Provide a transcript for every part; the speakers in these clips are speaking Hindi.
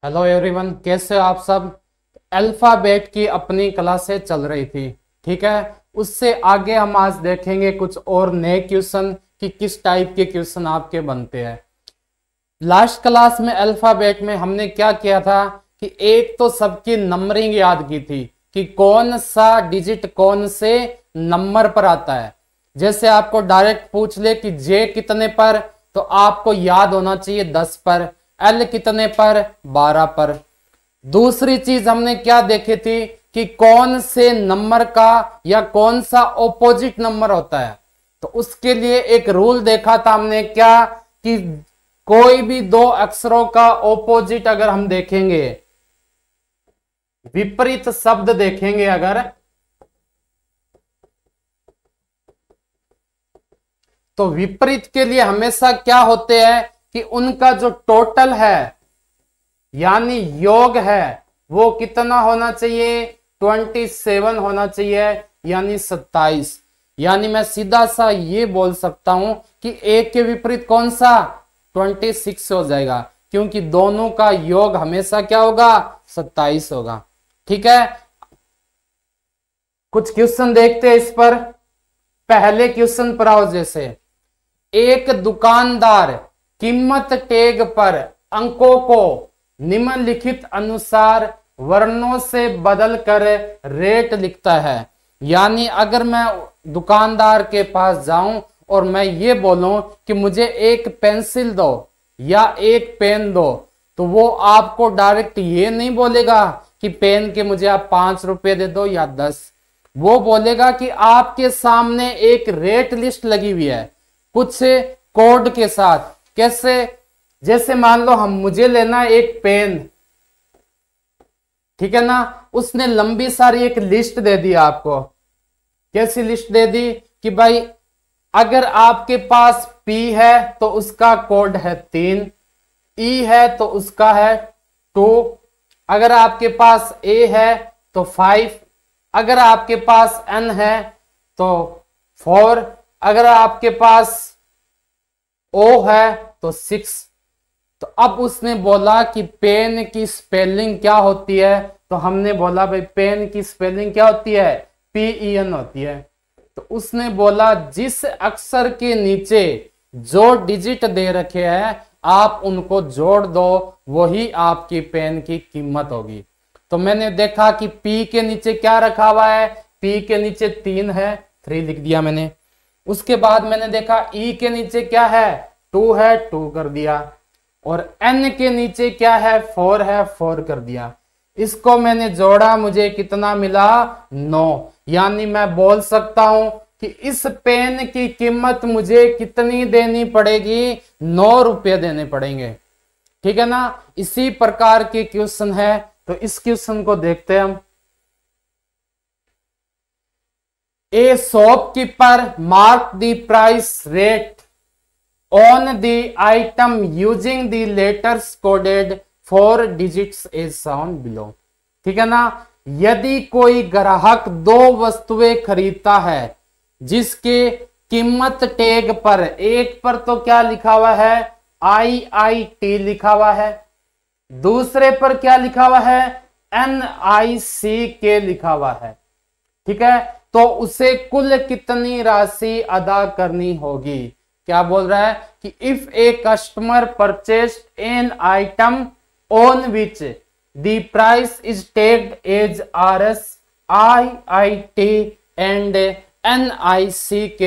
हेलो एवरीवन, कैसे हो आप सब। अल्फाबेट की अपनी क्लासें चल रही थी, ठीक है। उससे आगे हम आज देखेंगे कुछ और नए क्वेश्चन कि किस टाइप के क्वेश्चन आपके बनते हैं। लास्ट क्लास में अल्फाबेट में हमने क्या किया था कि एक तो सबकी नंबरिंग याद की थी कि कौन सा डिजिट कौन से नंबर पर आता है। जैसे आपको डायरेक्ट पूछ ले कि जे कितने पर, तो आपको याद होना चाहिए 10 पर, एल कितने पर, 12 पर। दूसरी चीज हमने क्या देखी थी कि कौन से नंबर का या कौन सा ऑपोजिट नंबर होता है। तो उसके लिए एक रूल देखा था हमने, क्या कि कोई भी दो अक्षरों का ऑपोजिट अगर हम देखेंगे, विपरीत शब्द देखेंगे अगर, तो विपरीत के लिए हमेशा क्या होते हैं कि उनका जो टोटल है यानी योग है वो कितना होना चाहिए, 27 होना चाहिए, यानी 27। यानी मैं सीधा सा ये बोल सकता हूं कि एक के विपरीत कौन सा, 26 हो जाएगा, क्योंकि दोनों का योग हमेशा क्या होगा, 27 होगा। ठीक है, कुछ क्वेश्चन देखते हैं इस पर। पहले क्वेश्चन पर आओ। जैसे एक दुकानदार कीमत टैग पर अंकों को निम्नलिखित अनुसार वर्णों से बदलकर रेट लिखता है। यानी अगर मैं दुकानदार के पास जाऊं और मैं ये बोलूं कि मुझे एक पेंसिल दो या एक पेन दो, तो वो आपको डायरेक्ट ये नहीं बोलेगा कि पेन के मुझे आप 5 रुपए दे दो या 10। वो बोलेगा कि आपके सामने एक रेट लिस्ट लगी हुई है कुछ कोड के साथ। कैसे, जैसे मान लो हम मुझे लेना एक पेन, ठीक है ना, उसने लंबी सारी एक लिस्ट दे दी आपको। कैसी लिस्ट दे दी कि भाई अगर आपके पास P है तो उसका कोड है 3, E है तो उसका है 2, अगर आपके पास A है तो 5, अगर आपके पास N है तो 4, अगर आपके पास O है तो 6। तो अब उसने बोला कि पेन की स्पेलिंग क्या होती है, तो हमने बोला भाई पेन की स्पेलिंग क्या होती है, PEN होती है। तो उसने बोला जिस अक्षर के नीचे जो डिजिट दे रखे हैं आप उनको जोड़ दो, वही आपकी पेन की कीमत होगी। तो मैंने देखा कि P के नीचे क्या रखा हुआ है, P के नीचे 3 है, 3 लिख दिया मैंने। उसके बाद मैंने देखा E के नीचे क्या है, 2 है, 2 कर दिया। और N के नीचे क्या है, 4 है, 4 कर दिया। इसको मैंने जोड़ा, मुझे कितना मिला, 9। यानी मैं बोल सकता हूं कि इस पेन की कीमत मुझे कितनी देनी पड़ेगी, 9 रुपये देने पड़ेंगे। ठीक है ना। इसी प्रकार के क्वेश्चन है, तो इस क्वेश्चन को देखते हैं हम। ए shopkeeper mark the price rate on the item using the letters coded 4 digits as shown below। ठीक है ना। यदि कोई ग्राहक 2 वस्तुएं खरीदता है जिसके कीमत टैग पर, एक पर तो क्या लिखा हुआ है, IIT लिखा हुआ है, दूसरे पर क्या लिखा हुआ है, NICK लिखा हुआ है। ठीक है, तो उसे कुल कितनी राशि अदा करनी होगी। क्या बोल रहा है कि if a customer purchased an item on which the price is tagged as RS IIT and NICK,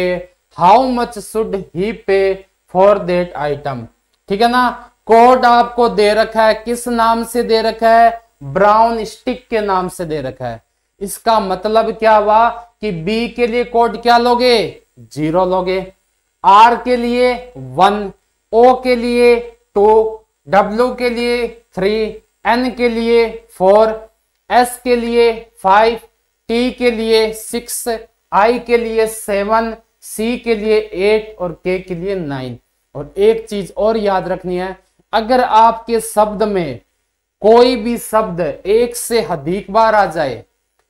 how much should he pay for that item. ठीक है ना। कोड आपको दे रखा है, किस नाम से दे रखा है, ब्राउन स्टिक के नाम से दे रखा है। इसका मतलब क्या हुआ कि B के लिए कोड क्या लोगे, 0 लोगे, R के लिए 1, O के लिए 2, W के लिए 3, N के लिए 4, S के लिए 5, T के लिए 6, I के लिए 7, C के लिए 8 और K के लिए 9। और एक चीज और याद रखनी है, अगर आपके शब्द में कोई भी शब्द एक से अधिक बार आ जाए,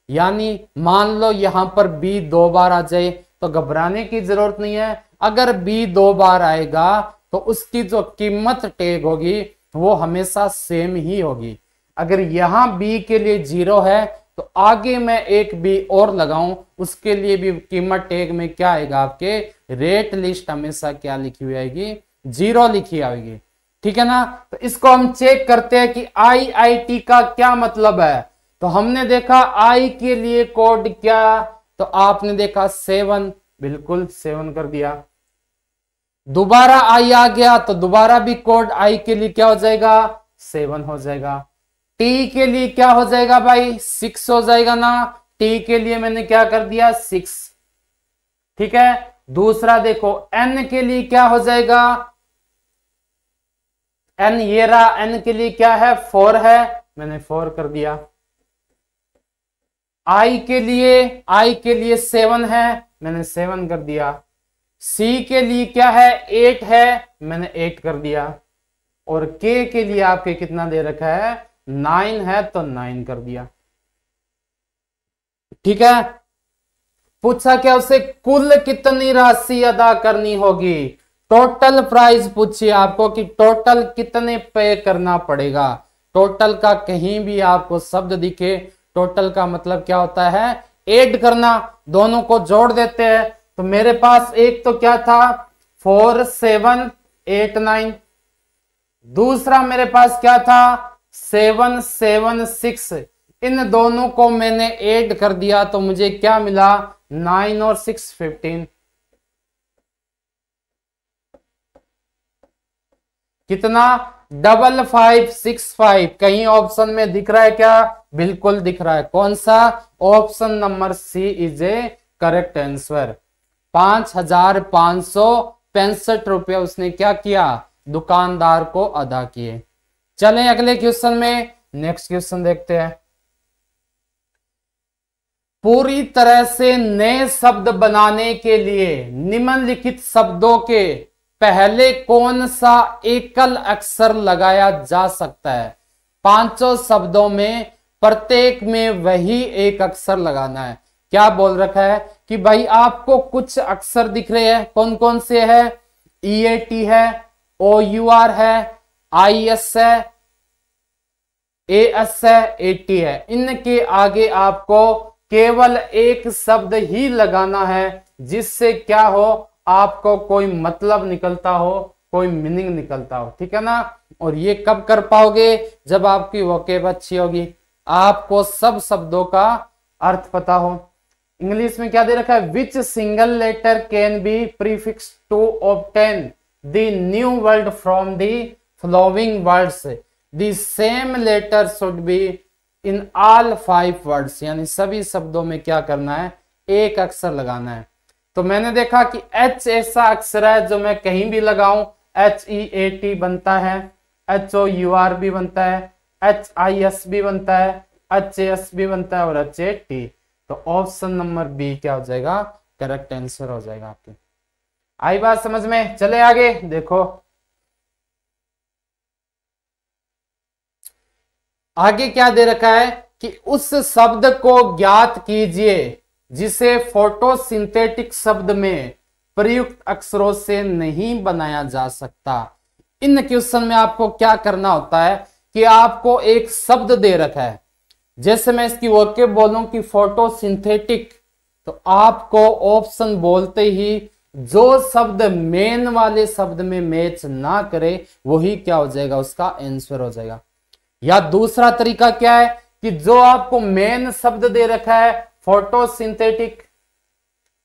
यानी मान लो यहां पर B 2 बार आ जाए, तो घबराने की जरूरत नहीं है। अगर B 2 बार आएगा तो उसकी जो कीमत टैग होगी तो वो हमेशा सेम ही होगी। अगर यहां बी के लिए 0 है तो आगे मैं एक बी और लगाऊं, उसके लिए भी कीमत टैग में क्या आएगा, आपके रेट लिस्ट हमेशा क्या लिखी हुई आएगी, 0 लिखी आएगी। ठीक है ना। तो इसको हम चेक करते हैं कि IIT का क्या मतलब है। तो हमने देखा आई के लिए कोड क्या, तो आपने देखा 7, बिल्कुल 7 कर दिया। दोबारा आई आ गया तो दोबारा भी कोड आई के लिए क्या हो जाएगा, 7 हो जाएगा। टी के लिए क्या हो जाएगा भाई, 6 हो जाएगा ना। टी के लिए मैंने क्या कर दिया, 6। ठीक है। दूसरा देखो एन के लिए क्या हो जाएगा, एन ये रहा, एन के लिए क्या है, 4 है, मैंने 4 कर दिया। आई के लिए 7 है, मैंने 7 कर दिया। सी के लिए क्या है, 8 है, मैंने 8 कर दिया। और के के लिए आपके कितना दे रखा है, 9 है, तो 9 कर दिया। ठीक है। पूछा क्या उसे, कुल कितनी राशि अदा करनी होगी, टोटल प्राइस पूछिए आपको कि टोटल कितने पे करना पड़ेगा। टोटल का कहीं भी आपको शब्द दिखे, टोटल का मतलब क्या होता है, ऐड करना, दोनों को जोड़ देते हैं। तो मेरे पास एक तो क्या था, 4 7 8 9, दूसरा मेरे पास क्या था, 7 7 6, इन दोनों को मैंने ऐड कर दिया तो मुझे क्या मिला, 9 और 6 15। कितना, 5565। कहीं ऑप्शन में दिख रहा है क्या, बिल्कुल दिख रहा है। कौन सा, option number C is a correct answer. 5565 रुपये उसने क्या किया, दुकानदार को अदा किए। चलें अगले क्वेश्चन में, नेक्स्ट क्वेश्चन देखते हैं। पूरी तरह से नए शब्द बनाने के लिए निम्नलिखित शब्दों के पहले कौन सा एकल अक्षर लगाया जा सकता है। 5 शब्दों में प्रत्येक में वही एक अक्षर लगाना है। क्या बोल रखा है कि भाई आपको कुछ अक्षर दिख रहे हैं, कौन कौन से है, EAT है, OUR है, IS है, AS है, AT है। इनके आगे आपको केवल एक शब्द ही लगाना है जिससे क्या हो, आपको कोई मतलब निकलता हो, कोई मीनिंग निकलता हो। ठीक है ना। और ये कब कर पाओगे, जब आपकी वोकेब अच्छी होगी, आपको सब शब्दों का अर्थ पता हो। इंग्लिश में क्या दे रखा है, which single letter can be prefix to obtain the new word from the following words, the same letter should be in all 5 words. यानी सभी शब्दों में क्या करना है, एक अक्षर लगाना है। तो मैंने देखा कि H ऐसा अक्षर है जो मैं कहीं भी लगाऊं HEAT बनता है, HOUR भी बनता है, HIS भी बनता है, HAS भी बनता है और HAT। तो ऑप्शन नंबर बी क्या हो जाएगा, करेक्ट आंसर हो जाएगा आपकी। आई बात समझ में। चले आगे देखो, आगे क्या दे रखा है कि उस शब्द को ज्ञात कीजिए जिसे फोटोसिंथेटिक शब्द में प्रयुक्त अक्षरों से नहीं बनाया जा सकता। इन क्वेश्चन में आपको क्या करना होता है कि आपको एक शब्द दे रखा है, जैसे मैं इसकी वोकेब बोलूं कि फोटोसिंथेटिक, तो आपको ऑप्शन बोलते ही जो शब्द मेन वाले शब्द में मैच ना करे वही क्या हो जाएगा, उसका आंसर हो जाएगा। या दूसरा तरीका क्या है कि जो आपको मेन शब्द दे रखा है फोटोसिंथेटिक,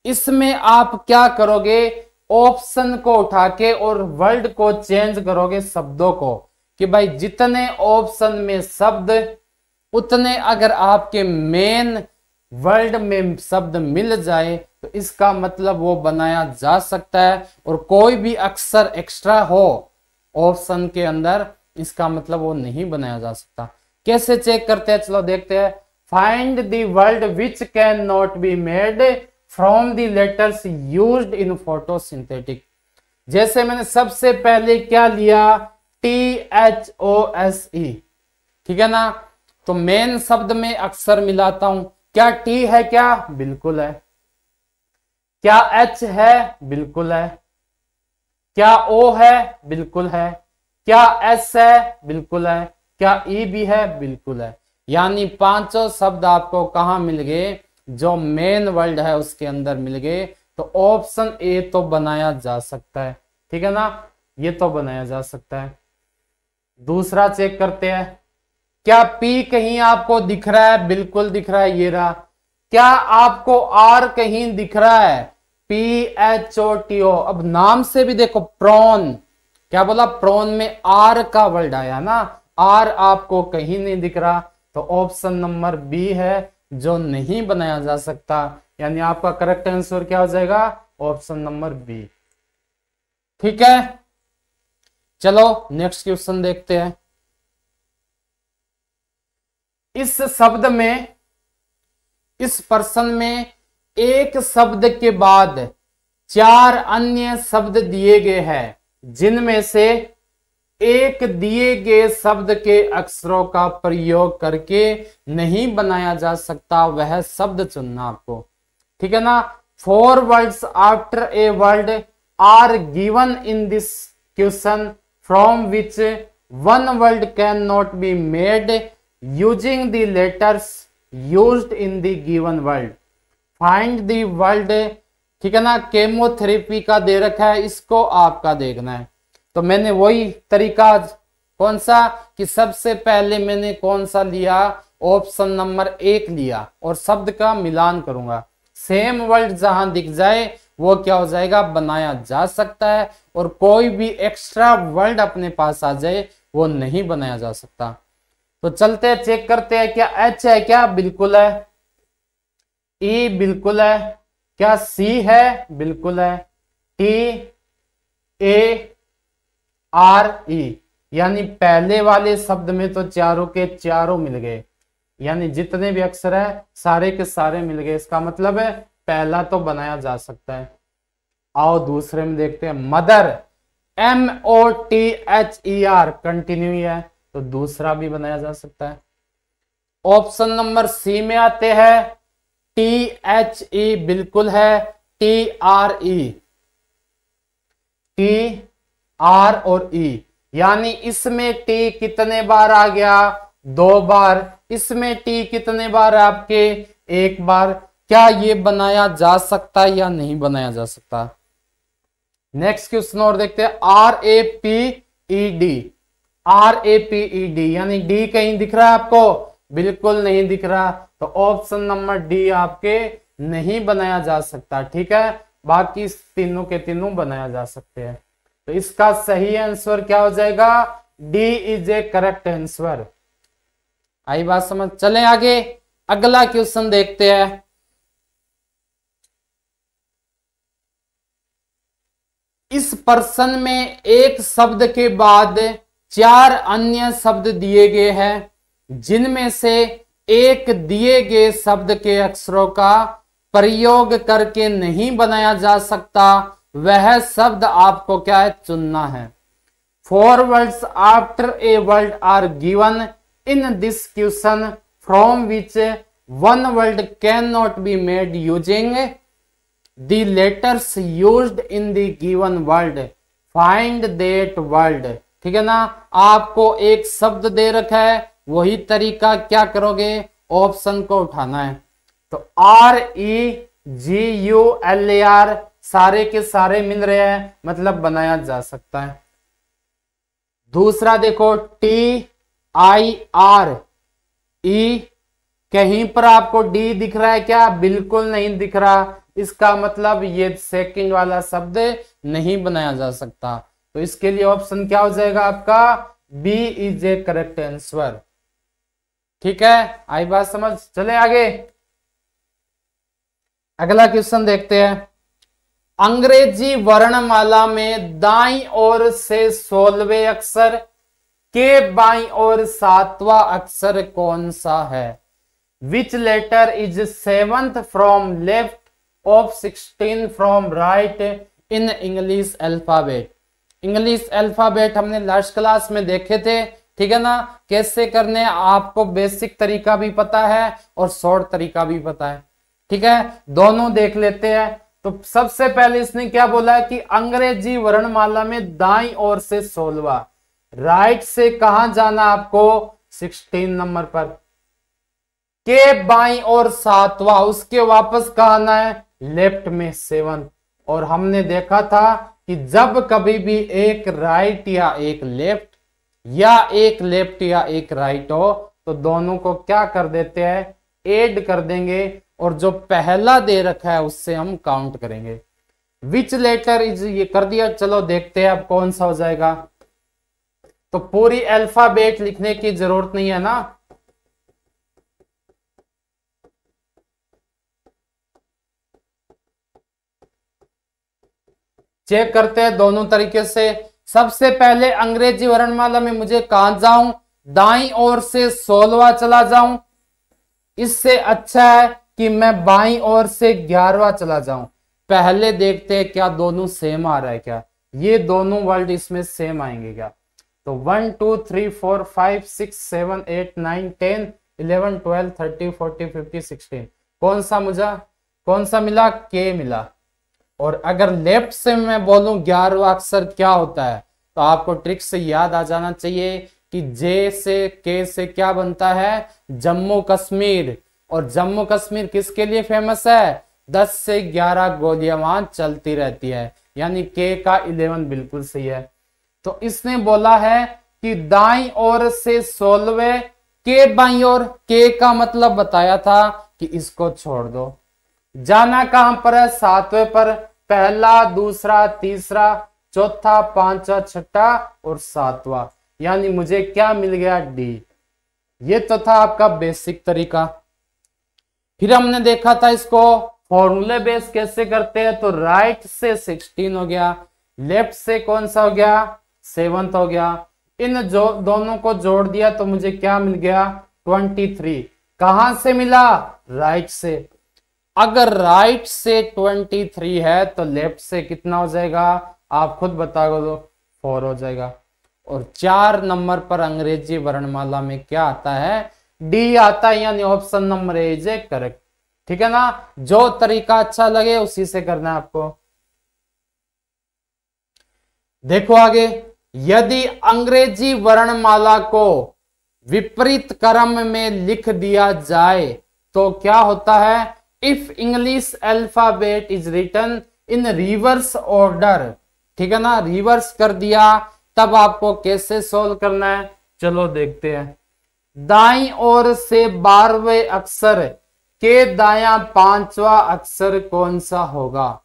इसमें आप क्या करोगे, ऑप्शन को उठा के और वर्ड को चेंज करोगे, शब्दों को, कि भाई जितने ऑप्शन में शब्द उतने अगर आपके मेन वर्ड में शब्द मिल जाए तो इसका मतलब वो बनाया जा सकता है। और कोई भी अक्षर एक्स्ट्रा हो ऑप्शन के अंदर, इसका मतलब वो नहीं बनाया जा सकता। कैसे चेक करते हैं, चलो देखते हैं। Find the word which can not be made from the letters used in photosynthetic. जैसे मैंने सबसे पहले क्या लिया, THOSE, ठीक है ना। तो मेन शब्द में अक्षर मिलाता हूं, क्या T है, क्या बिल्कुल है, क्या H है, बिल्कुल है, क्या O है, बिल्कुल है, क्या एस है? बिल्कुल है। क्या ई भी है? बिल्कुल है। यानी पांचों शब्द आपको कहां मिल गए? जो मेन वर्ड है उसके अंदर मिल गए। तो ऑप्शन ए तो बनाया जा सकता है, ठीक है ना, ये तो बनाया जा सकता है। दूसरा चेक करते हैं, क्या पी कहीं आपको दिख रहा है? बिल्कुल दिख रहा है, ये रहा। क्या आपको आर कहीं दिख रहा है? PHOTO। अब नाम से भी देखो, प्रॉन, क्या बोला? प्रॉन में आर का वर्ड आया ना, आर आपको कहीं नहीं दिख रहा, तो ऑप्शन नंबर बी है जो नहीं बनाया जा सकता। यानी आपका करेक्ट आंसर क्या हो जाएगा? Option number B. ठीक है, चलो नेक्स्ट क्वेश्चन देखते हैं। इस शब्द में, इस प्रश्न में एक शब्द के बाद 4 अन्य शब्द दिए गए हैं, जिनमें से एक दिए गए शब्द के अक्षरों का प्रयोग करके नहीं बनाया जा सकता, वह शब्द चुनना आपको, ठीक है ना। 4 words after a word are given in this question from which one word cannot be made using the letters used in the given word. Find the word, ठीक है ना। केमोथेरेपी का दे रखा है, इसको आपका देखना है। तो मैंने वही तरीका, कौन सा, कि सबसे पहले मैंने कौन सा लिया? ऑप्शन नंबर 1 लिया, और शब्द का मिलान करूंगा। सेम वर्ड जहां दिख जाए वो क्या हो जाएगा? बनाया जा सकता है, और कोई भी एक्स्ट्रा वर्ड अपने पास आ जाए वो नहीं बनाया जा सकता। तो चलते हैं, चेक करते हैं। क्या एच है? क्या बिल्कुल है। ई बिल्कुल है। क्या सी है? बिल्कुल है। टी, ए, आर, ई, यानी पहले वाले शब्द में तो चारों के चारों मिल गए, यानी जितने भी अक्षर है सारे के सारे मिल गए। इसका मतलब है पहला तो बनाया जा सकता है। आओ दूसरे में देखते हैं। मदर, MOTHER कंटिन्यू है, तो दूसरा भी बनाया जा सकता है। ऑप्शन नंबर सी में आते हैं। THE बिल्कुल है। TRE, TR और E, यानी इसमें टी कितने बार आ गया? 2 बार। इसमें टी कितने बार है आपके? 1 बार। क्या ये बनाया जा सकता है या नहीं बनाया जा सकता? नेक्स्ट क्वेश्चन और देखते हैं। RAPED, RAPED, यानी डी कहीं दिख रहा है आपको? बिल्कुल नहीं दिख रहा, तो ऑप्शन नंबर डी आपके नहीं बनाया जा सकता, ठीक है। बाकी तीनों के तीनों बनाया जा सकते हैं। तो इसका सही आंसर क्या हो जाएगा? D is a correct answer. आई बात समझ? चलें आगे, अगला क्वेश्चन देखते हैं। इस प्रश्न में एक शब्द के बाद 4 अन्य शब्द दिए गए हैं, जिनमें से एक दिए गए शब्द के अक्षरों का प्रयोग करके नहीं बनाया जा सकता, वह शब्द आपको क्या है? चुनना है। 4 words after a word are given in this question from which one word cannot be made using the letters used in the given word. Find that word, ठीक है ना। आपको एक शब्द दे रखा है, वही तरीका क्या करोगे? ऑप्शन को उठाना है। तो REGULAR सारे के सारे मिल रहे हैं, मतलब बनाया जा सकता है। दूसरा देखो, TIRE, कहीं पर आपको डी दिख रहा है क्या? बिल्कुल नहीं दिख रहा, इसका मतलब ये सेकंड वाला शब्द नहीं बनाया जा सकता। तो इसके लिए ऑप्शन क्या हो जाएगा आपका? B is a correct answer, ठीक है। आई बात समझ? चले आगे, अगला क्वेश्चन देखते हैं। अंग्रेजी वर्णमाला में दाईं ओर से 16वें अक्षर के बाईं ओर 7वां अक्षर कौन सा है? Which letter is 7th from left of 16 from right in English alphabet? English alphabet हमने लास्ट क्लास में देखे थे, ठीक है ना। कैसे करने आपको बेसिक तरीका भी पता है और शॉर्ट तरीका भी पता है, ठीक है। दोनों देख लेते हैं। तो सबसे पहले इसने क्या बोला है कि अंग्रेजी वर्णमाला में दाईं ओर से 16वां, राइट से कहां जाना आपको, 16 नंबर पर। के बाई और 7वां, उसके वापस कहा आना है, लेफ्ट में 7। और हमने देखा था कि जब कभी भी एक राइट या एक लेफ्ट या एक लेफ्ट या एक राइट हो तो दोनों को क्या कर देते हैं, ऐड कर देंगे, और जो पहला दे रखा है उससे हम काउंट करेंगे। विच लेटर इज, ये कर दिया। चलो देखते हैं अब कौन सा हो जाएगा। तो पूरी अल्फाबेट लिखने की जरूरत नहीं है ना, चेक करते हैं दोनों तरीके से। सबसे पहले अंग्रेजी वर्णमाला में मुझे कहां जाऊं, दाईं ओर से 16वां चला जाऊं। इससे अच्छा है कि मैं बाईं ओर से 11वां चला जाऊं। पहले देखते हैं क्या दोनों सेम आ रहा है, क्या ये दोनों वर्ड इसमें सेम आएंगे क्या। तो 1 2 3 4 5 6 7 8 9 10 11 12 13 14 15 16, कौन सा मिला, के मिला। और अगर लेफ्ट से मैं बोलूं 11वां अक्षर क्या होता है, तो आपको ट्रिक से याद आ जाना चाहिए कि जे से के से क्या बनता है, जम्मू कश्मीर। और जम्मू कश्मीर किसके लिए फेमस है, 10 से 11 गोलियां वहां चलती रहती है, यानी के का 11 बिल्कुल सही है। तो इसने बोला है कि दाईं ओर से 16वें, के बाईं ओर, के का मतलब बताया था कि इसको छोड़ दो। जाना कहां पर है, 7वें पर। पहला, दूसरा, तीसरा, चौथा, पांचवा, छठा और 7वां, यानी मुझे क्या मिल गया, डी। ये तो था आपका बेसिक तरीका। फिर हमने देखा था इसको फॉर्मूले बेस कैसे करते हैं। तो राइट से 16 हो गया, लेफ्ट से कौन सा हो गया, 7 हो गया। इन जो दोनों को जोड़ दिया तो मुझे क्या मिल गया, 23। कहां से मिला, राइट से। अगर राइट से 23 है तो लेफ्ट से कितना हो जाएगा, आप खुद बता दो, 4 हो जाएगा। और 4 नंबर पर अंग्रेजी वर्णमाला में क्या आता है, डी आता है, यानी option number A is correct. ठीक है ना, जो तरीका अच्छा लगे उसी से करना है आपको। देखो आगे, यदि अंग्रेजी वर्णमाला को विपरीत क्रम में लिख दिया जाए तो क्या होता है, if English alphabet is written in reverse order. ठीक है ना, रिवर्स कर दिया तब आपको कैसे सोल्व करना है, चलो देखते हैं। दाईं ओर से 12वें अक्षर के दायां 5वां अक्षर कौन सा होगा,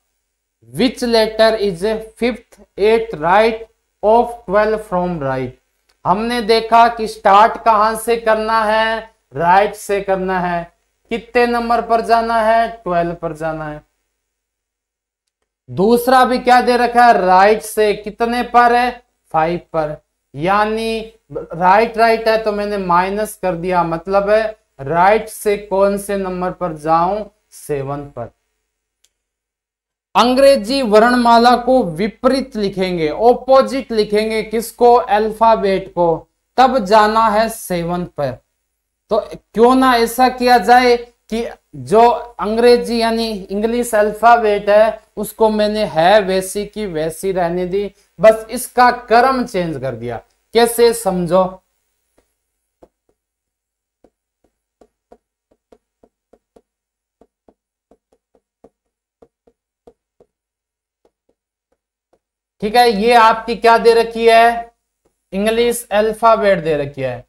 which letter is 5th 8th right of 12 from right. हमने देखा कि स्टार्ट कहां से करना है, राइट से करना है। कितने नंबर पर जाना है, 12 पर जाना है। दूसरा भी क्या दे रखा है, राइट से कितने पर है, 5 पर, यानी राइट है तो मैंने माइनस कर दिया, मतलब है राइट से कौन से नंबर पर जाऊं, 7 पर। अंग्रेजी वर्णमाला को विपरीत लिखेंगे, ऑपोजिट लिखेंगे, किसको, अल्फाबेट को, तब जाना है 7 पर। तो क्यों ना ऐसा किया जाए कि जो अंग्रेजी यानी इंग्लिश अल्फाबेट है उसको मैंने है वैसी की वैसी रहने दी, बस इसका क्रम चेंज कर दिया। कैसे, समझो। ठीक है, ये आपकी क्या दे रखी है, इंग्लिश अल्फाबेट दे रखी है।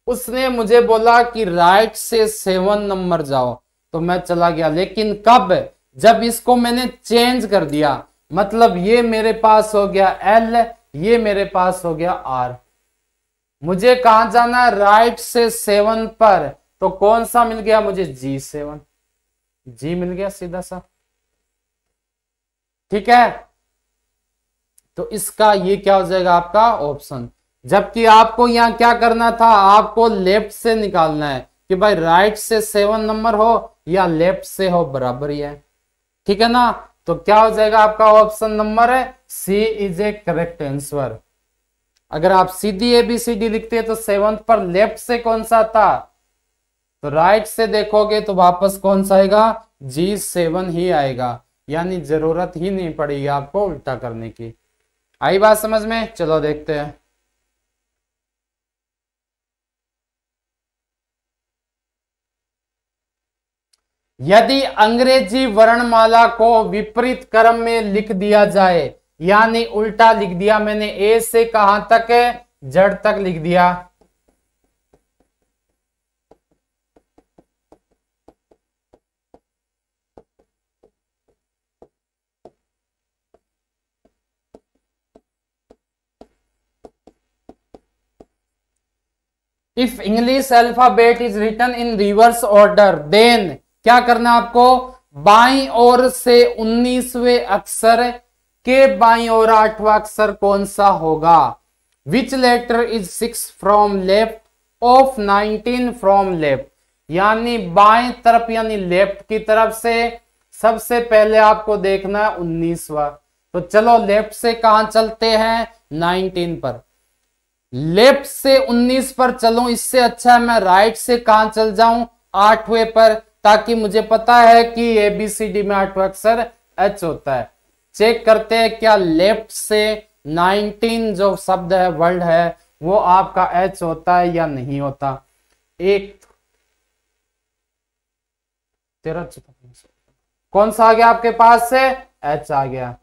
उसने मुझे बोला कि राइट से 7 नंबर जाओ, तो मैं चला गया, लेकिन कब, जब इसको मैंने चेंज कर दिया, मतलब ये मेरे पास हो गया एल, ये मेरे पास हो गया आर। मुझे कहां जाना है, राइट से 7 पर, तो कौन सा मिल गया मुझे, G7, जी मिल गया सीधा सा। ठीक है, तो इसका ये क्या हो जाएगा आपका ऑप्शन। जबकि आपको यहां क्या करना था, आपको लेफ्ट से निकालना है कि भाई राइट से 7 नंबर हो या लेफ्ट से हो, बराबर ही है। ठीक है ना, तो क्या हो जाएगा आपका ऑप्शन नंबर है सी इज ए करेक्ट आंसर। अगर आप सीधी ABCD लिखते हैं तो 7 पर लेफ्ट से कौन सा था, तो राइट से देखोगे तो वापस कौन सा आएगा, G7 ही आएगा, यानी जरूरत ही नहीं पड़ेगी आपको उल्टा करने की। आई बात समझ में, चलो देखते हैं। यदि अंग्रेजी वर्णमाला को विपरीत क्रम में लिख दिया जाए, यानी उल्टा लिख दिया मैंने, ए से कहां तक है, जेड तक लिख दिया। If English alphabet is written in reverse order, then क्या करना आपको, बाईं ओर से 19वें अक्षर के बाईं ओर 8वां अक्षर कौन सा होगा। Which letter is 6 from left of 19 from left, यानी बाएं तरफ यानी लेफ्ट की तरफ से सबसे पहले आपको देखना है 19वां। तो चलो लेफ्ट से कहां चलते हैं, 19 पर। लेफ्ट से 19 पर चलूं, इससे अच्छा है मैं राइट से कहां चल जाऊं, 8वें पर, ताकि मुझे पता है कि एबीसीडी में 8वां अक्षर एच होता है। चेक करते हैं क्या लेफ्ट से 19 जो शब्द है, वर्ड है, वो आपका एच होता है या नहीं होता। एक तेरह कौन सा आ गया आपके पास से, एच आ गया,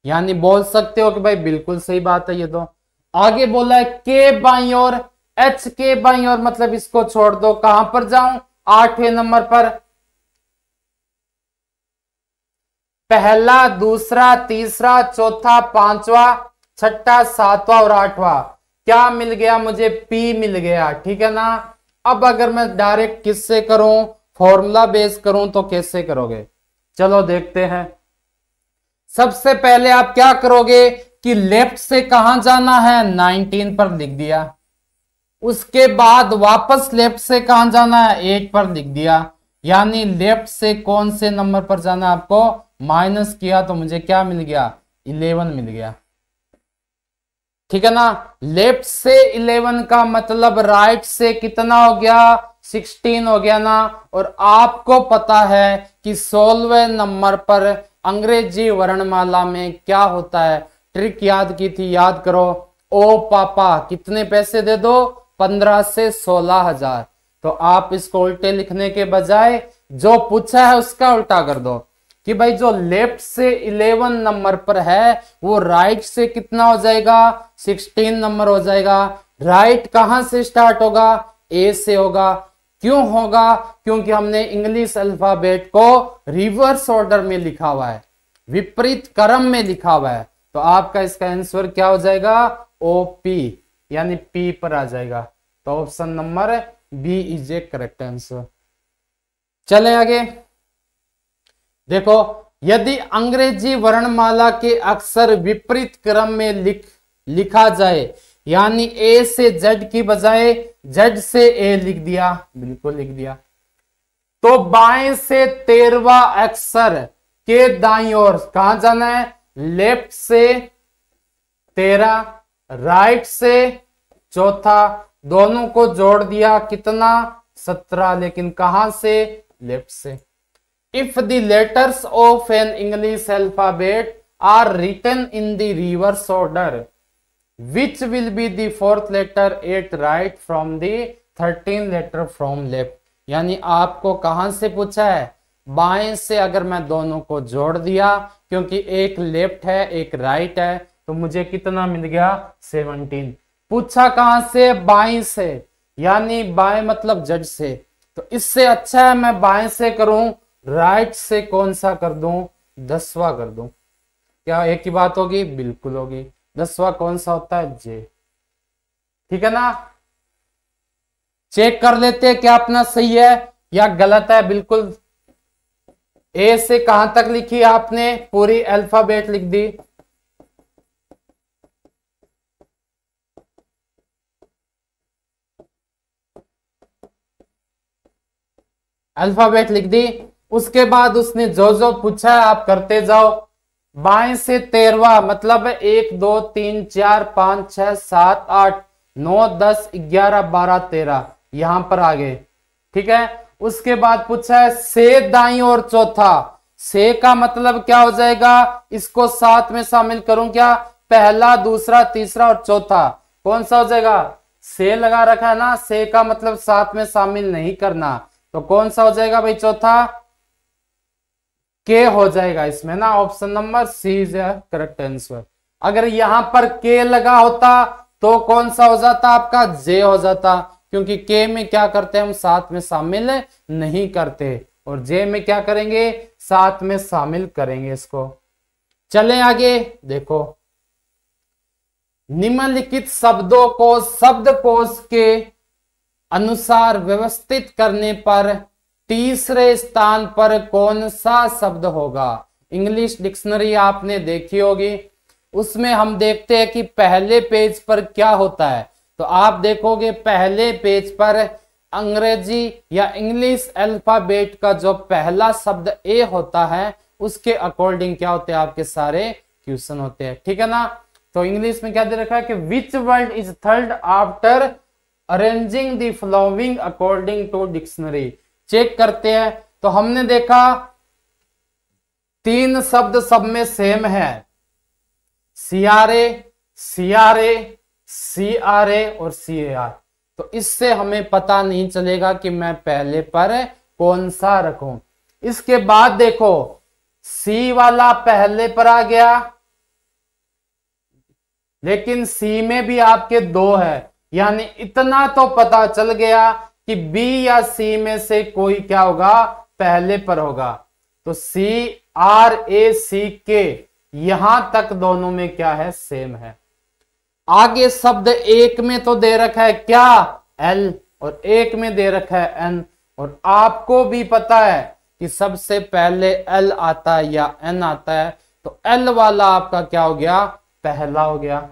यानी बोल सकते हो कि भाई बिल्कुल सही बात है ये तो। आगे बोला है के बाईं ओर, एच के बाईं ओर मतलब इसको छोड़ दो, कहां पर जाऊं, 8वें नंबर पर। पहला, दूसरा, तीसरा, चौथा, 5वां, 6ठा, 7वां और 8वां, क्या मिल गया मुझे, पी मिल गया, ठीक है ना। अब अगर मैं डायरेक्ट किससे करूं, फॉर्मूला बेस करूं, तो कैसे करोगे, चलो देखते हैं। सबसे पहले आप क्या करोगे कि लेफ्ट से कहां जाना है, 19 पर लिख दिया। उसके बाद वापस लेफ्ट से कहां जाना है, 8 पर लिख दिया। यानी लेफ्ट से कौन से नंबर पर जाना है आपको, माइनस किया तो मुझे क्या मिल गया, 11 मिल गया, ठीक है ना। लेफ्ट से 11 का मतलब राइट से कितना हो गया, 16 हो गया ना। और आपको पता है कि 16वें नंबर पर अंग्रेजी वर्णमाला में क्या होता है, ट्रिक याद की थी, याद करो। ओ पापा कितने पैसे दे दो, 15 से 16,000। तो आप इसको उल्टे लिखने के बजाय जो पूछा है उसका उल्टा कर दो कि भाई जो लेफ्ट से 11 नंबर पर है वो राइट से कितना हो जाएगा, 16 नंबर हो जाएगा। राइट कहां से स्टार्ट होगा, ए से होगा। क्यों होगा, क्योंकि हमने इंग्लिश अल्फाबेट को रिवर्स ऑर्डर में लिखा हुआ है, विपरीत क्रम में लिखा हुआ है। तो आपका इसका आंसर क्या हो जाएगा, ओपी, यानी पी पर आ जाएगा। तो option number B is a correct answer. चले आगे देखो, यदि अंग्रेजी वर्णमाला के अक्षर विपरीत क्रम में लिखा जाए, यानी ए से जेड की बजाय जेड से ए लिख दिया, बिल्कुल लिख दिया, तो बाएं से 13वां अक्षर के दाईं ओर कहां जाना है, लेफ्ट से 13, राइट से चौथा, दोनों को जोड़ दिया कितना, 17, लेकिन कहां से, लेफ्ट से। If the letters of an English alphabet are written in the reverse order, which will be the fourth letter at right from the 13 letter from left। यानी आपको कहां से पूछा है, बाएं से। अगर मैं दोनों को जोड़ दिया, क्योंकि एक लेफ्ट है एक राइट है, तो मुझे कितना मिल गया, 17। पूछा कहां से, बाएं से, यानी बाएं मतलब जज से। तो इससे अच्छा है मैं बाएं से करूं, राइट से कौन सा कर दूं, 10वां कर दूं। क्या एक ही बात होगी, बिल्कुल होगी। 10वां कौन सा होता है, जे, ठीक है ना। चेक कर लेते हैं क्या अपना सही है या गलत है। बिल्कुल ए से कहां तक लिखी आपने, पूरी अल्फाबेट लिख दी। अल्फाबेट लिख दी। उसके बाद उसने जो जो पूछा है आप करते जाओ। बाएं से 13वां मतलब 1 2 3 4 5 6 7 8 9 10 11 12 13, यहां पर आ गए, ठीक है। उसके बाद पूछा है से दाईं और चौथा, से का मतलब क्या हो जाएगा, इसको साथ में शामिल करूं क्या, पहला दूसरा तीसरा और चौथा, कौन सा हो जाएगा, से लगा रखा है ना, से का मतलब साथ में शामिल नहीं करना, तो तो कौन सा हो जाएगा भाई चौथा? के हो जाएगा इसमें ना, option number C is correct answer. अगर यहां पर के लगा होता तो कौन सा हो जाता आपका? जे हो जाता, क्योंकि के में क्या करते हैं हम साथ में शामिल नहीं करते, और जे में क्या करेंगे? साथ में शामिल करेंगे इसको। चलें आगे, देखो निम्नलिखित शब्दों को शब्दकोश के अनुसार व्यवस्थित करने पर तीसरे स्थान पर कौन सा शब्द होगा? इंग्लिश डिक्शनरी आपने देखी होगी, उसमें हम देखते हैं कि पहले पेज पर क्या होता है। तो आप देखोगे पहले पेज पर अंग्रेजी या इंग्लिश अल्फाबेट का जो पहला शब्द ए होता है उसके अकॉर्डिंग क्या होते हैं आपके सारे क्वेश्चन होते हैं, ठीक है ना। तो इंग्लिश में क्या दे रखा है कि which word is third after arranging the following according to dictionary. Check करते हैं, तो हमने देखा 3 शब्द सब में सेम है, सीआरए, सीआरए, सीआरए और सीएआर। तो इससे हमें पता नहीं चलेगा कि मैं पहले पर कौन सा रखूं। इसके बाद देखो सी वाला पहले पर आ गया, लेकिन सी में भी आपके 2 है, यानी इतना तो पता चल गया कि बी या सी में से कोई क्या होगा? पहले पर होगा। तो सी आर ए सी के यहां तक दोनों में क्या है? सेम है। आगे शब्द एक में तो दे रखा है क्या? एल, और एक में दे रखा है एन, और आपको भी पता है कि सबसे पहले एल आता है या एन आता है, तो एल वाला आपका क्या हो गया? पहला हो गया,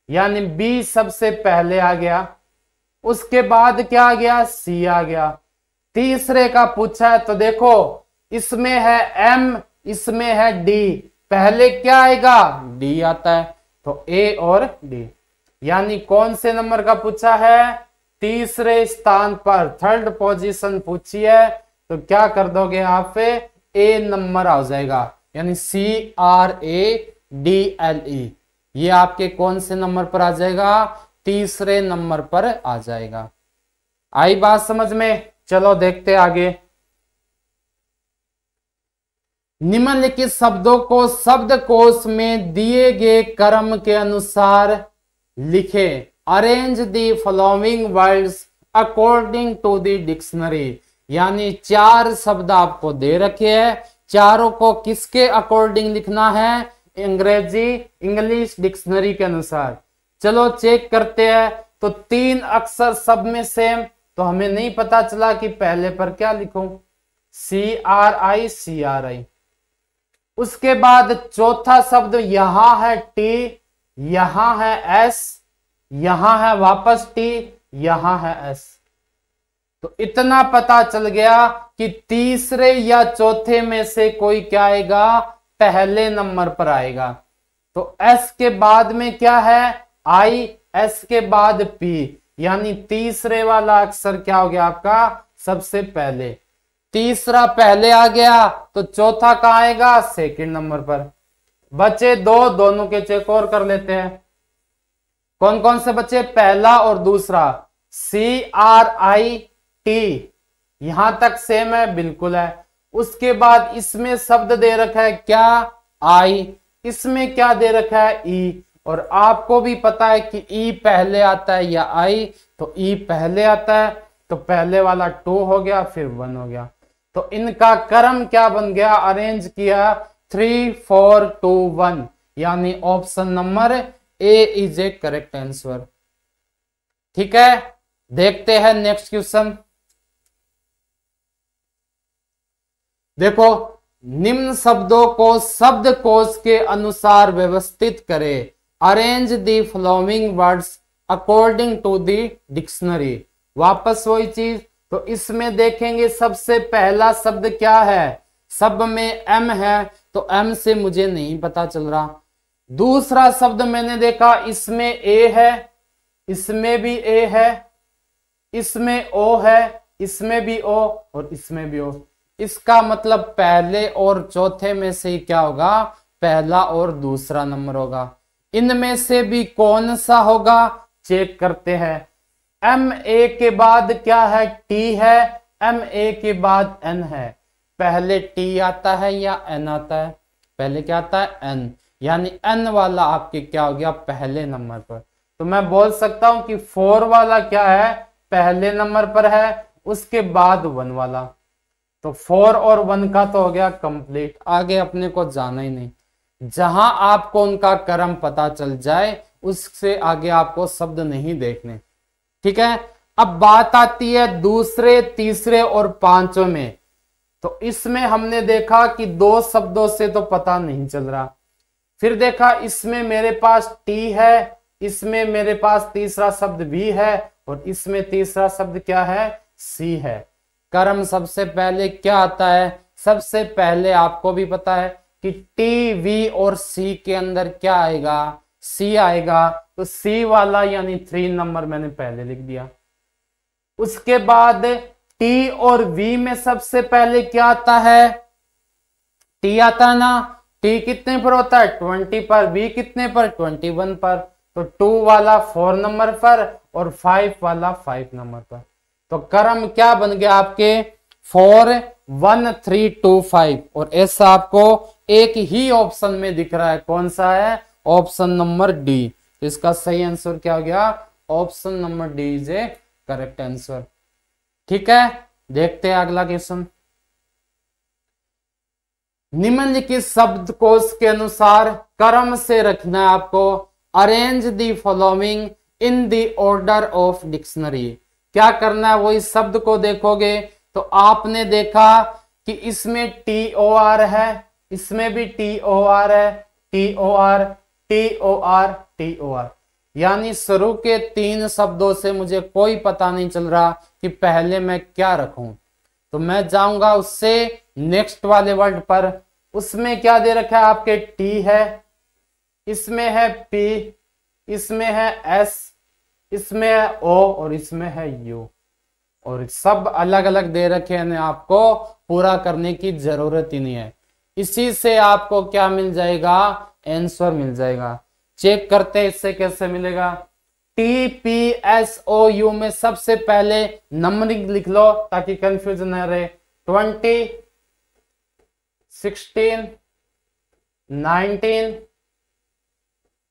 यानी बी सबसे पहले आ गया। उसके बाद क्या आ गया? सी आ गया। तीसरे का पूछा है तो देखो इसमें है एम, इसमें है डी, पहले क्या आएगा? डी आता है, तो ए और डी, यानी कौन से नंबर का पूछा है? तीसरे स्थान पर, थर्ड पोजीशन पूछी है, तो क्या कर दोगे आप? ए नंबर आ जाएगा, यानी C R A D L E, ये आपके कौन से नंबर पर आ जाएगा? तीसरे नंबर पर आ जाएगा। आई बात समझ में? चलो देखते आगे। निम्नलिखित शब्दों को शब्दकोश में दिए गए क्रम के अनुसार लिखे। Arrange the following words according to the dictionary, यानी 4 शब्द आपको दे रखे हैं, चारों को किसके अकॉर्डिंग लिखना है? अंग्रेजी इंग्लिश डिक्शनरी के अनुसार। चलो चेक करते हैं, तो 3 अक्षर सब में सेम, तो हमें नहीं पता चला कि पहले पर क्या लिखूं? C R I, C R I. उसके बाद चौथा शब्द यहां है टी, यहां है एस, यहां है वापस टी, यहां है एस। तो इतना पता चल गया कि तीसरे या चौथे में से कोई क्या आएगा? पहले नंबर पर आएगा। तो एस के बाद में क्या है? आई, एस के बाद पी, यानी तीसरे वाला अक्षर क्या हो गया आपका? सबसे पहले। तीसरा पहले आ गया, तो चौथा कहां आएगा? सेकंड नंबर पर। बचे 2, दोनों के चेक और कर लेते हैं। कौन कौन से बचे? पहला और दूसरा। सी आर आई टी, यहां तक सेम है, बिल्कुल है। उसके बाद इसमें शब्द दे रखा है क्या? आई, इसमें क्या दे रखा है? ई, और आपको भी पता है कि ई पहले आता है या आई, तो ई पहले आता है, तो पहले वाला 2 हो गया, फिर 1 हो गया। तो इनका क्रम क्या बन गया? अरेंज किया 3 4 2 1, यानी option number A is a correct answer. ठीक है, देखते हैं नेक्स्ट क्वेश्चन। देखो, निम्न शब्दों को शब्दकोश के अनुसार व्यवस्थित करें। Arrange the following words according to the dictionary. वापस वही चीज, तो इसमें देखेंगे सबसे पहला शब्द क्या है? सब में एम है, तो एम से मुझे नहीं पता चल रहा। दूसरा शब्द मैंने देखा इसमें ए है, इसमें भी ए है, इसमें ओ है, इसमें भी ओ, और इसमें भी ओ। इसका मतलब पहले और चौथे में से क्या होगा? पहला और दूसरा नंबर होगा। इनमें से भी कौन सा होगा? चेक करते हैं। एम ए के बाद क्या है? टी है, एम ए के बाद एन है, पहले टी आता है या एन आता है? पहले क्या आता है? एन, यानी एन वाला आपके क्या हो गया? पहले नंबर पर। तो मैं बोल सकता हूं कि 4 वाला क्या है? पहले नंबर पर है, उसके बाद 1 वाला। तो 4 और 1 का तो हो गया कंप्लीट, आगे अपने को जाना ही नहीं। जहां आपको उनका क्रम पता चल जाए उससे आगे आपको शब्द नहीं देखने, ठीक है। अब बात आती है दूसरे, तीसरे और पांचवें में। तो इसमें हमने देखा कि 2 शब्दों से तो पता नहीं चल रहा। फिर देखा इसमें मेरे पास टी है, इसमें मेरे पास तीसरा शब्द भी है, और इसमें तीसरा शब्द क्या है? सी है। क्रम सबसे पहले क्या आता है? सबसे पहले आपको भी पता है कि टी, वी और सी के अंदर क्या आएगा? सी आएगा। तो सी वाला यानी 3 नंबर मैंने पहले लिख दिया। उसके बाद टी और वी में सबसे पहले क्या आता है? टी आता है ना। टी कितने पर होता है? 20 पर। वी कितने पर? 21 पर। तो 2 वाला 4 नंबर पर और 5 वाला 5 नंबर पर। तो क्रम क्या बन गया आपके? 4 1 3 2 5। और ऐसा आपको एक ही ऑप्शन में दिख रहा है, कौन सा है? Option number D. तो इसका सही आंसर क्या हो गया? Option number D is a correct answer. ठीक है, देखते हैं अगला क्वेश्चन। निम्नलिखित शब्दकोश के अनुसार क्रम से रखना है आपको। Arrange the following in the order of dictionary. क्या करना है? वही शब्द को देखोगे तो आपने देखा कि इसमें टी ओ आर है, इसमें भी टी ओ आर है, T O R, T O R, T O R. यानी शुरू के 3 शब्दों से मुझे कोई पता नहीं चल रहा कि पहले मैं क्या रखूं। तो मैं जाऊंगा उससे नेक्स्ट वाले वर्ड पर। उसमें क्या दे रखा है आपके? टी है, इसमें है पी, इसमें है एस, इसमें है ओ और इसमें है यू। और सब अलग अलग दे रखे हैं, आपको पूरा करने की जरूरत ही नहीं है। इसी से आपको क्या मिल जाएगा? आंसर मिल जाएगा। चेक करते हैं इससे कैसे मिलेगा। T P S O U में सबसे पहले नंबरिंग लिख लो ताकि कंफ्यूजन न रहे। 20, 16, 19,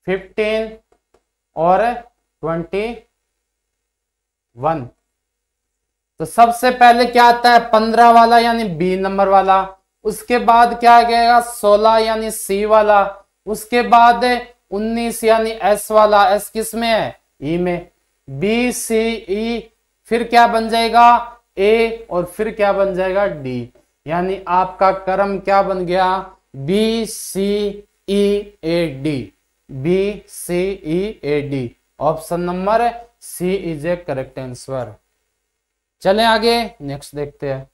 15 और 21। तो सबसे पहले क्या आता है? 15 वाला यानी बी नंबर वाला। उसके बाद क्या आ जाएगा? 16 यानी सी वाला। उसके बाद 19 यानी एस वाला। एस किस में है? ई में। बी सी ई, फिर क्या बन जाएगा? ए, और फिर क्या बन जाएगा? डी। यानी आपका क्रम क्या बन गया? B C E A D. B C E A D. Option number C is a correct answer. चलें आगे, नेक्स्ट देखते हैं।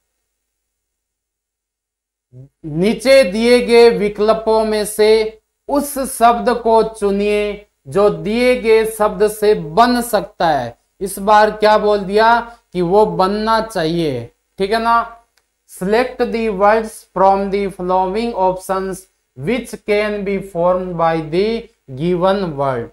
नीचे दिए गए विकल्पों में से उस शब्द को चुनिए जो दिए गए शब्द से बन सकता है। इस बार क्या बोल दिया कि वो बनना चाहिए, ठीक है ना। Select the words from the following options which can be formed by the given word,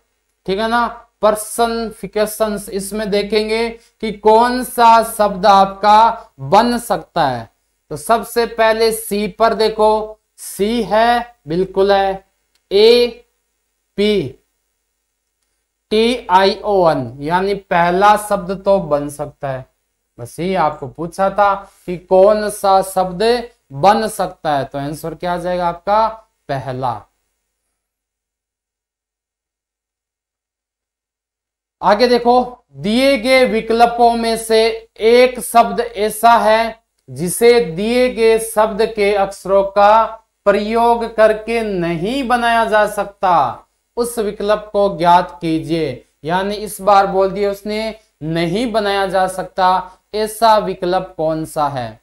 ठीक है ना। पर्सनिफिकेशंस इसमें देखेंगे कि कौन सा शब्द आपका बन सकता है। तो सबसे पहले सी पर देखो, सी है, बिल्कुल है। A P T I O N, यानी पहला शब्द तो बन सकता है। बस ये आपको पूछा था कि कौन सा शब्द बन सकता है, तो आंसर क्या आ जाएगा आपका? पहला। आगे देखो, दिए गए विकल्पों में से एक शब्द ऐसा है जिसे दिए गए शब्द के अक्षरों का प्रयोग करके नहीं बनाया जा सकता। उस विकल्प को ज्ञात कीजिए। यानी इस बार बोल दिया उसने नहीं बनाया जा सकता, ऐसा विकल्प कौन सा है?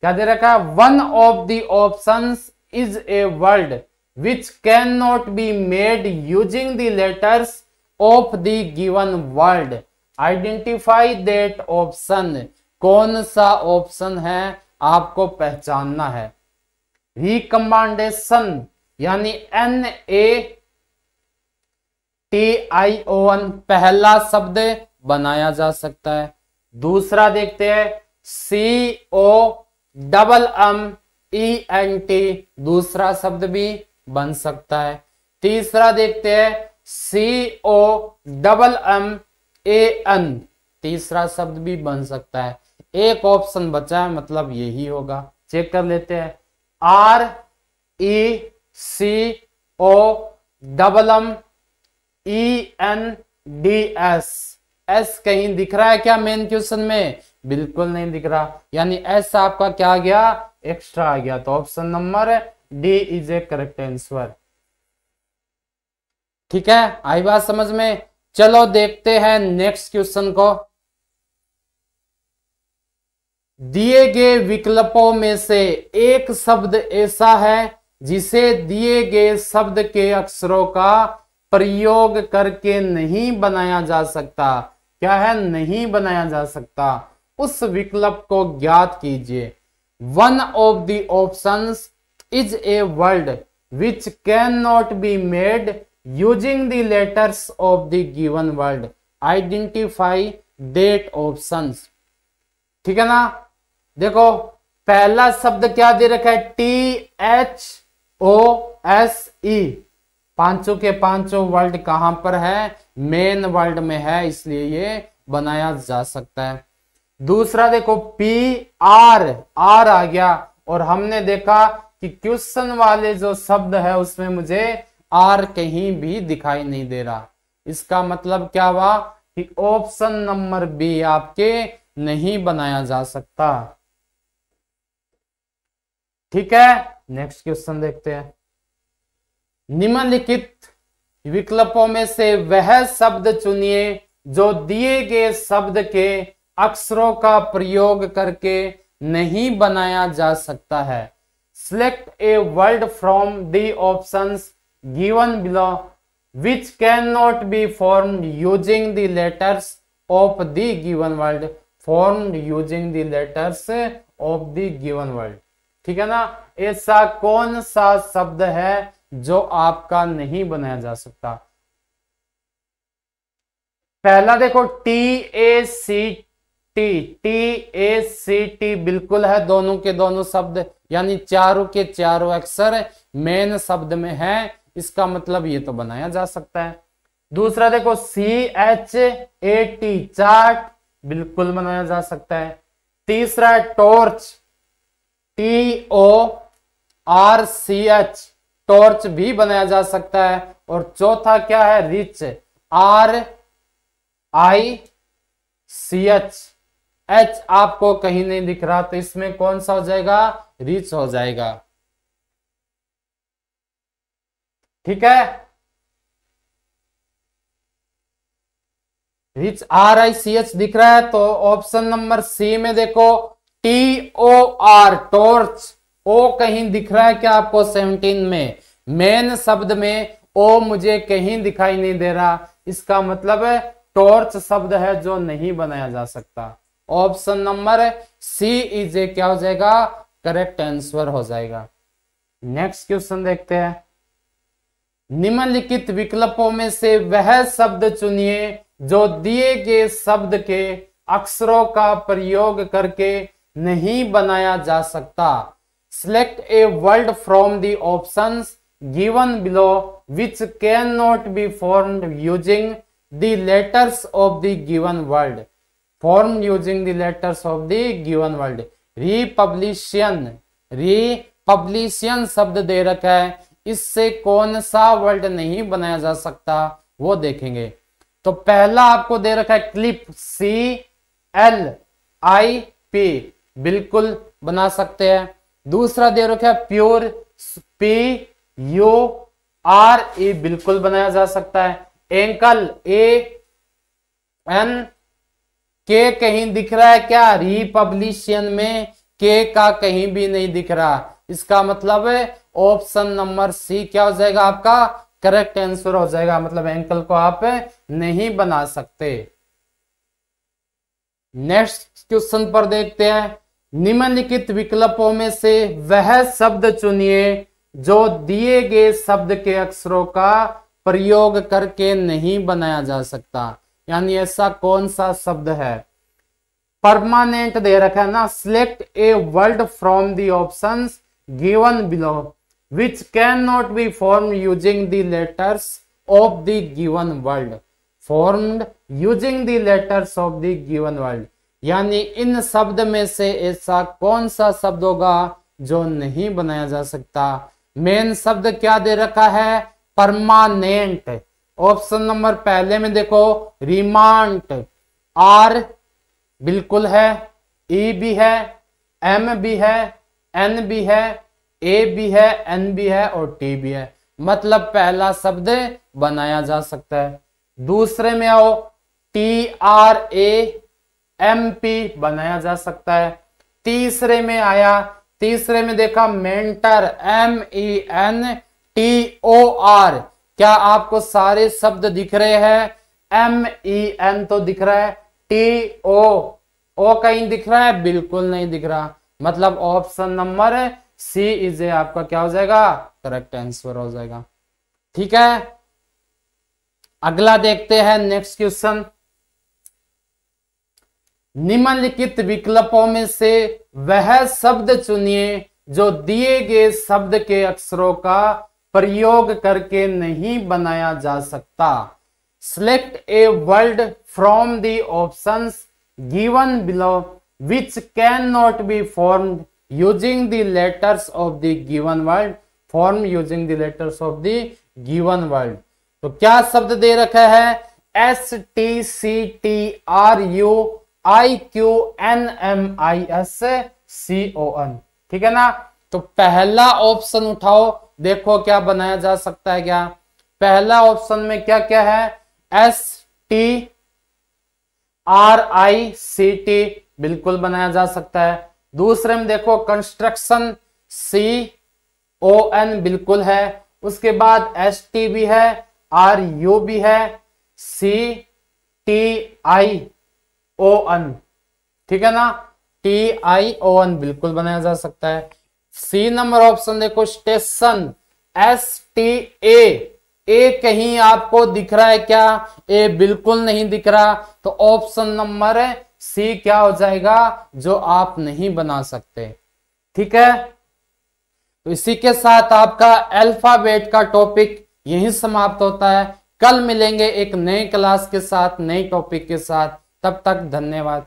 क्या दे रखा है? One of the options is a word which can not be made using the letters of the given word. Identify that option. कौन सा ऑप्शन है आपको पहचानना है। रिकमेंडेशन यानी N A T I O N, पहला शब्द बनाया जा सकता है। दूसरा देखते हैं, COMMENT दूसरा शब्द भी बन सकता है। तीसरा देखते हैं COMMAN तीसरा शब्द भी बन सकता है। एक ऑप्शन बचा है, मतलब यही होगा। चेक कर लेते हैं। RECOMMENDS एस कहीं दिख रहा है क्या मेन क्वेश्चन में? बिल्कुल नहीं दिख रहा, यानी एस आपका क्या आ गया? एक्स्ट्रा आ गया। तो option number D is a correct answer. ठीक है, आई बात समझ में? चलो देखते हैं नेक्स्ट क्वेश्चन को। दिए गए विकल्पों में से एक शब्द ऐसा है जिसे दिए गए शब्द के अक्षरों का प्रयोग करके नहीं बनाया जा सकता। क्या है? नहीं बनाया जा सकता। उस विकल्प को ज्ञात कीजिए। One of the options is a word which can not be made using the letters of the given word. Identify that options. ठीक है ना? देखो पहला शब्द क्या दे रखा है? THOSE। पांचों के पांचों वर्ड कहां पर है? मेन वर्ड में है, इसलिए ये बनाया जा सकता है। दूसरा देखो PR आ गया, और हमने देखा कि क्वेश्चन वाले जो शब्द है उसमें मुझे R कहीं भी दिखाई नहीं दे रहा। इसका मतलब क्या हुआ कि ऑप्शन नंबर बी आपके नहीं बनाया जा सकता। ठीक है, नेक्स्ट क्वेश्चन देखते हैं। निम्नलिखित विकल्पों में से वह शब्द चुनिए जो दिए गए शब्द के अक्षरों का प्रयोग करके नहीं बनाया जा सकता है। Select a word from the options given below which cannot be formed using the letters of the given word। formed using the letters of the given word। ठीक है ना? ऐसा कौन सा शब्द है जो आपका नहीं बनाया जा सकता? पहला देखो TACT बिल्कुल है, दोनों के दोनों शब्द यानी चारों के चारों अक्षर मेन शब्द में है, इसका मतलब ये तो बनाया जा सकता है। दूसरा देखो CHAT चार्ट, बिल्कुल बनाया जा सकता है। तीसरा है टॉर्च, TORCH टॉर्च भी बनाया जा सकता है। और चौथा क्या है? Rich, RICH। H आपको कहीं नहीं दिख रहा, तो इसमें कौन सा हो जाएगा? रिच हो जाएगा। ठीक है, रिच RICH दिख रहा है, तो ऑप्शन नंबर सी में देखो TOR टॉर्च। ओ कहीं दिख रहा है क्या आपको? 17 में मेन शब्द में ओ मुझे कहीं दिखाई नहीं दे रहा, इसका मतलब है टॉर्च शब्द है जो नहीं बनाया जा सकता। Option number C is a क्या हो जाएगा? करेक्ट आंसर हो जाएगा। नेक्स्ट क्वेश्चन देखते हैं। निम्नलिखित विकल्पों में से वह शब्द चुनिए जो दिए गए शब्द के अक्षरों का प्रयोग करके नहीं बनाया जा सकता। Select a word from the options given below which can not be formed using the letters of the given word. Form using the letters of the given word. Republican शब्द दे रखा है, इससे कौन सा वर्ड नहीं बनाया जा सकता वो देखेंगे। तो पहला आपको दे रखा है क्लिप, CLIP बिल्कुल बना सकते हैं। दूसरा दे रखा है प्योर, PURE बिल्कुल बनाया जा सकता है। एंकल, ANK कहीं दिख रहा है क्या? रिपब्लिशियन में के का कहीं भी नहीं दिख रहा, इसका मतलब है ऑप्शन नंबर सी क्या हो जाएगा आपका? करेक्ट आंसर हो जाएगा। मतलब एंकल को आप नहीं बना सकते। नेक्स्ट क्वेश्चन पर देखते हैं। निम्नलिखित विकल्पों में से वह शब्द चुनिए जो दिए गए शब्द के अक्षरों का प्रयोग करके नहीं बनाया जा सकता। यानी ऐसा कौन सा शब्द है? परमानेंट दे रखा है ना, select a word from the options given below which can not B form using the letters of the given word, formed using the letters of the given word. यानी इन शब्द में से ऐसा कौन सा शब्द होगा जो नहीं बनाया जा सकता। मेन शब्द क्या दे रखा है, परमानेंट। ऑप्शन नंबर पहले में देखो रिमांड, आर बिल्कुल है, ई भी है, एम भी है, एन भी है, ए भी है, एन भी है और टी भी है, मतलब पहला शब्द बनाया जा सकता है। दूसरे में आओ, T R A M P बनाया जा सकता है। तीसरे में आया, तीसरे में देखा mentor, M E N T O R. क्या आपको सारे शब्द दिख रहे हैं? एम ई एन तो दिख रहा है, टी ओ कहीं दिख रहा है? बिल्कुल नहीं दिख रहा, मतलब option number C is a आपका क्या हो जाएगा, करेक्ट आंसर हो जाएगा। ठीक है, अगला देखते हैं नेक्स्ट क्वेश्चन। निम्नलिखित विकल्पों में से वह शब्द चुनिए जो दिए गए शब्द के अक्षरों का प्रयोग करके नहीं बनाया जा सकता। Select a word from the options given below which can not be formed using the letters of the given word, form using the letters of the given word. तो क्या शब्द दे रखा है, S T C T R U I Q N M I S C O N. ठीक है ना, तो पहला ऑप्शन उठाओ, देखो क्या बनाया जा सकता है। क्या पहला ऑप्शन में क्या क्या है, S T R I C T बिल्कुल बनाया जा सकता है। दूसरे में देखो कंस्ट्रक्शन, सी ओ एन बिल्कुल है, उसके बाद एस टी भी है, आर यू भी है, C T I O N. ठीक है ना, टी आई ओ एन बिल्कुल बनाया जा सकता है। सी नंबर ऑप्शन देखो स्टेशन, एस टी ए कहीं आपको दिख रहा है क्या, ए बिल्कुल नहीं दिख रहा, तो ऑप्शन नंबर सी क्या हो जाएगा, जो आप नहीं बना सकते। ठीक है, तो इसी के साथ आपका अल्फाबेट का टॉपिक यहीं समाप्त होता है। कल मिलेंगे एक नए क्लास के साथ, नए टॉपिक के साथ, तब तक धन्यवाद।